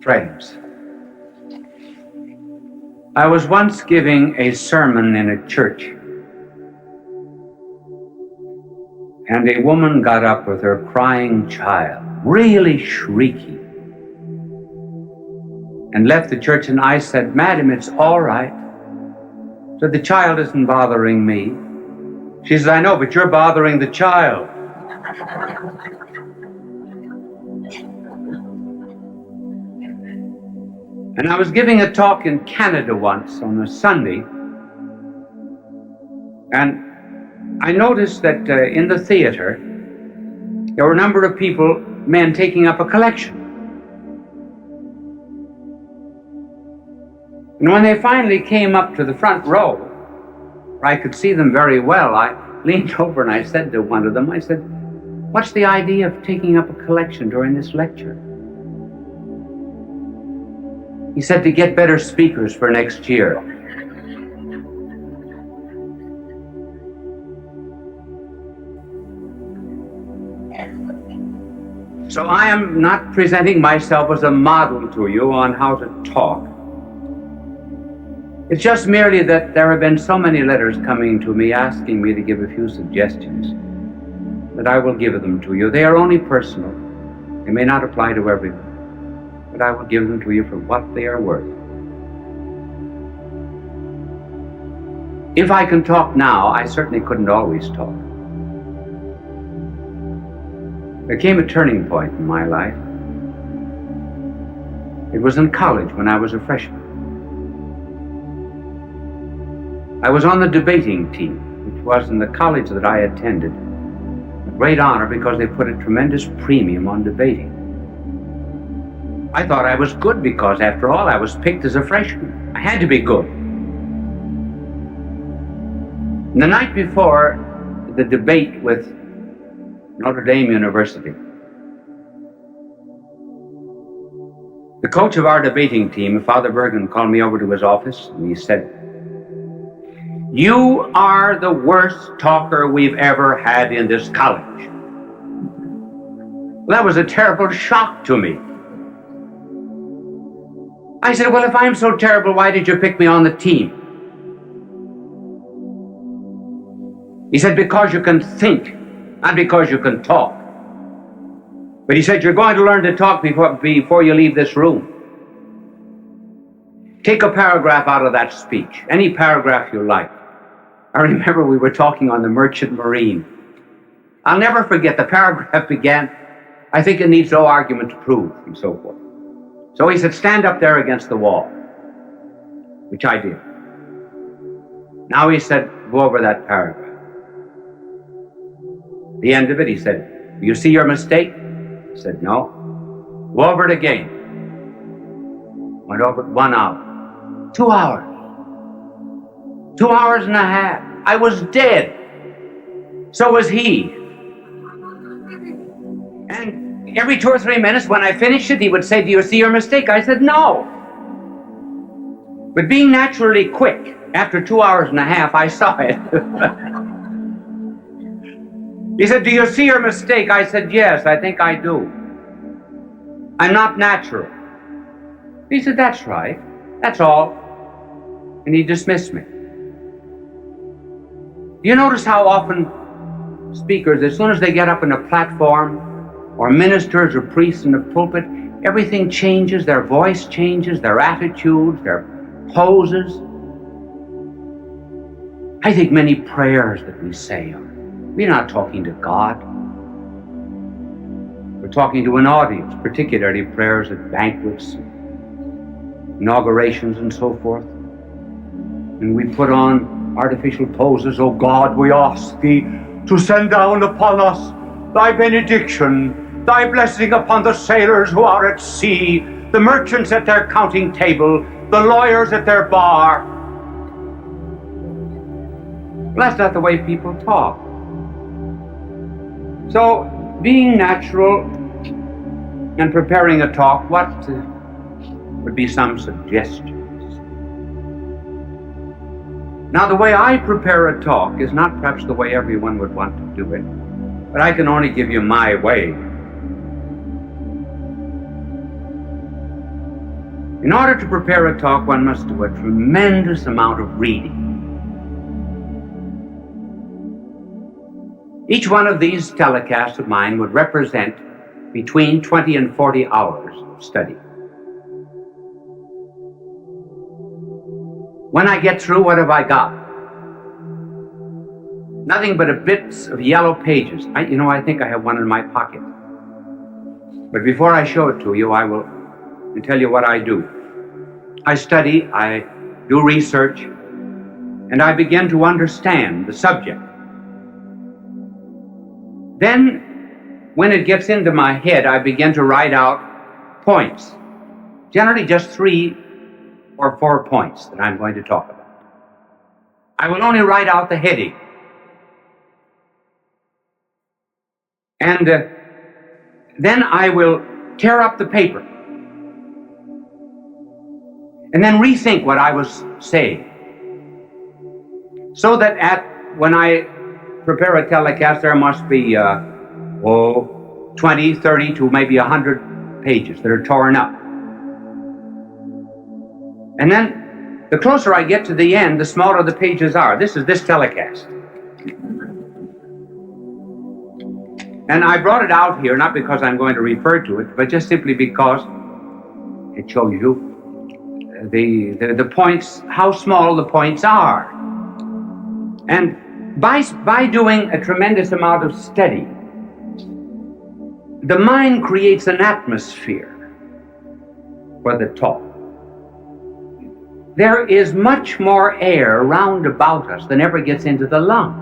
Friends, I was once giving a sermon in a church, and a woman got up with her crying child, really shrieking, and left the church, and I said, "Madam, it's all right." So the child isn't bothering me. She says, "I know, but you're bothering the child." And I was giving a talk in Canada once on a Sunday, and I noticed that in the theater, there were a number of people, men, taking up a collection. And when they finally came up to the front row, where I could see them very well, I leaned over and I said to one of them, I said, "What's the idea of taking up a collection during this lecture?" He said, "To get better speakers for next year." So I am not presenting myself as a model to you on how to talk. It's just merely that there have been so many letters coming to me asking me to give a few suggestions that I will give them to you. They are only personal. They may not apply to everyone, but I will give them to you for what they are worth. If I can talk now, I certainly couldn't always talk. There came a turning point in my life. It was in college when I was a freshman. I was on the debating team, which was in the college that I attended. A great honor because they put a tremendous premium on debating. I thought I was good because, after all, I was picked as a freshman. I had to be good. And the night before the debate with Notre Dame University, the coach of our debating team, Father Bergen, called me over to his office and he said, "You are the worst talker we've ever had in this college." Well, that was a terrible shock to me. I said, "Well, if I'm so terrible, why did you pick me on the team?" He said, "Because you can think, not because you can talk." But he said, "You're going to learn to talk before you leave this room. Take a paragraph out of that speech, any paragraph you like." I remember we were talking on the Merchant Marine. I'll never forget, the paragraph began, "I think it needs no argument to prove," and so forth. So he said, "Stand up there against the wall," which I did. Now he said, "Go over that paragraph." At the end of it, he said, "Do you see your mistake?" I said, "No." "Go over it again." Went over it 1 hour. 2 hours. 2 hours and a half. I was dead. So was he. And every 2 or 3 minutes when I finished it, he would say, "Do you see your mistake?" I said, "No." But being naturally quick, after 2 hours and a half, I saw it. He said, "Do you see your mistake?" I said, "Yes, I think I do. I'm not natural." He said, "That's right. That's all." And he dismissed me. Do you notice how often speakers, as soon as they get up on a platform, or ministers or priests in the pulpit, everything changes, their voice changes, their attitudes, their poses? I think many prayers that we say are, we're not talking to God. We're talking to an audience, particularly prayers at banquets, inaugurations, and so forth. And we put on artificial poses. "Oh God, we ask thee to send down upon us thy benediction, thy blessing upon the sailors who are at sea, the merchants at their counting table, the lawyers at their bar." Well, that's not the way people talk. So, being natural and preparing a talk, what would be some suggestions? Now, the way I prepare a talk is not perhaps the way everyone would want to do it, but I can only give you my way. In order to prepare a talk, one must do a tremendous amount of reading. Each one of these telecasts of mine would represent between 20 and 40 hours of study. When I get through, what have I got? Nothing but bits of yellow pages. I think I have one in my pocket. But before I show it to you, I will tell you what I do. I study, I do research, and I begin to understand the subject. Then, when it gets into my head, I begin to write out points. Generally just 3 or 4 points that I'm going to talk about. I will only write out the heading. And then I will tear up the paper and then rethink what I was saying, so that when I prepare a telecast, there must be 20, 30 to maybe 100 pages that are torn up. And then the closer I get to the end, the smaller the pages are. This is this telecast. And I brought it out here, not because I'm going to refer to it, but just simply because it shows you the points, how small the points are. And by doing a tremendous amount of study, the mind creates an atmosphere for the talk. There is much more air round about us than ever gets into the lung.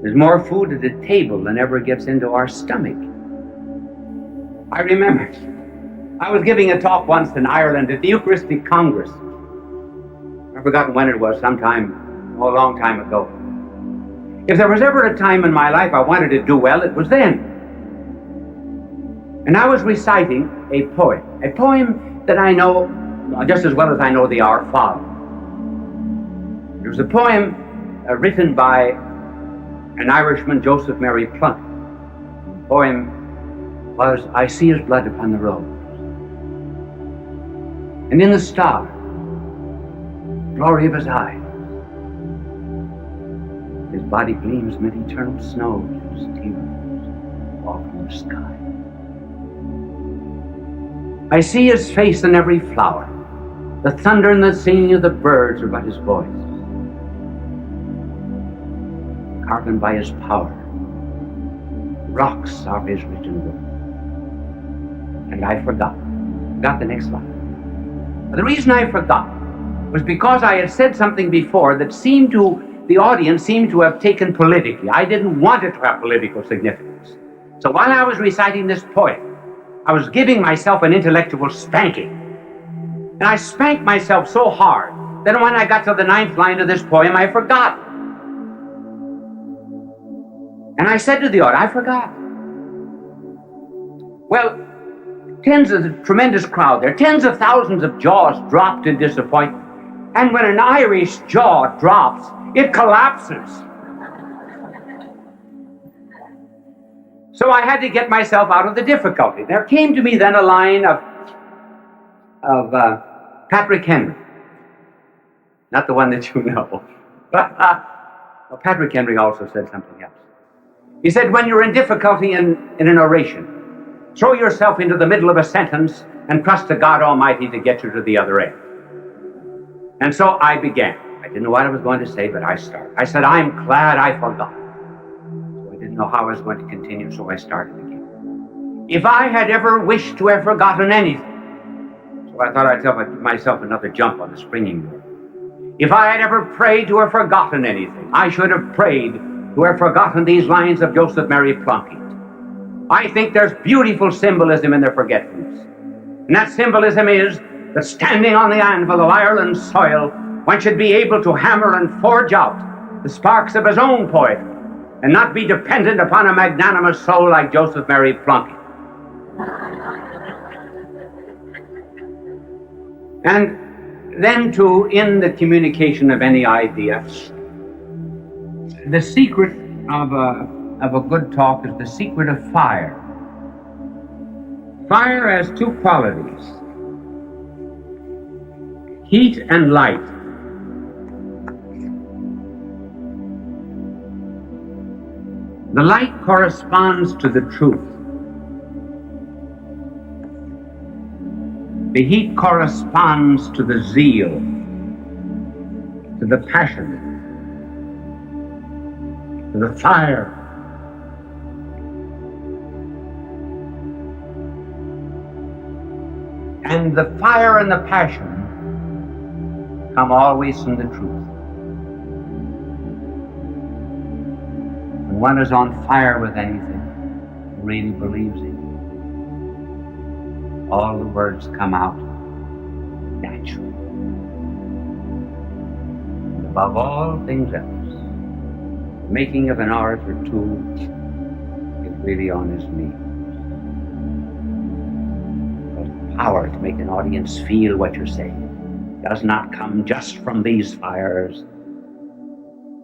There's more food at the table than ever gets into our stomach. I remember I was giving a talk once in Ireland at the Eucharistic Congress. I've forgotten when it was, a long time ago. If there was ever a time in my life I wanted to do well, it was then. And I was reciting a poem that I know just as well as I know the Our Father. It was a poem written by an Irishman, Joseph Mary Plunkett. The poem was, "I see his blood upon the rose, and in the star, glory of his eyes. His body gleams amid eternal snows, his tears fall from the sky. I see his face in every flower. The thunder and the singing of the birds are but his voice. Hearken by his power. Rocks are his written word." And I forgot the next line. The reason I forgot was because I had said something before that the audience seemed to have taken politically. I didn't want it to have political significance. So while I was reciting this poem, I was giving myself an intellectual spanking. And I spanked myself so hard that when I got to the 9th line of this poem, I forgot. And I said to the audience, I forgot. Well, the tremendous crowd there, tens of thousands of jaws dropped in disappointment. And when an Irish jaw drops, it collapses. So I had to get myself out of the difficulty. There came to me then a line of Patrick Henry. Not the one that you know. Well, Patrick Henry also said something else. He said, when you're in difficulty in an oration, throw yourself into the middle of a sentence and trust to God Almighty to get you to the other end. And so I began. I didn't know what I was going to say, but I started. I said, I'm glad I forgot. So I didn't know how I was going to continue, so I started again. If I had ever wished to have forgotten anything, so I thought I'd give myself another jump on the springing board. If I had ever prayed to have forgotten anything, I should have prayed to have forgotten these lines of Joseph Mary Plunkett. I think there's beautiful symbolism in their forgetfulness. And that symbolism is that standing on the anvil of Ireland's soil, one should be able to hammer and forge out the sparks of his own poetry and not be dependent upon a magnanimous soul like Joseph Mary Plunkett. And then in the communication of any idea, the secret of a good talk is the secret of fire. Fire has two qualities. Heat and light. The light corresponds to the truth. The heat corresponds to the zeal, to the passion, to the fire. And the fire and the passion come always from the truth. When one is on fire with anything, really believes it, all the words come out naturally. And above all things else, the making of an orator too is really on his knees. Because the power to make an audience feel what you're saying does not come just from these fires.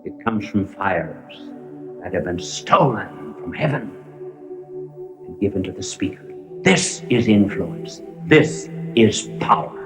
It comes from fires that have been stolen from heaven and given to the speaker. This is influence. This is power.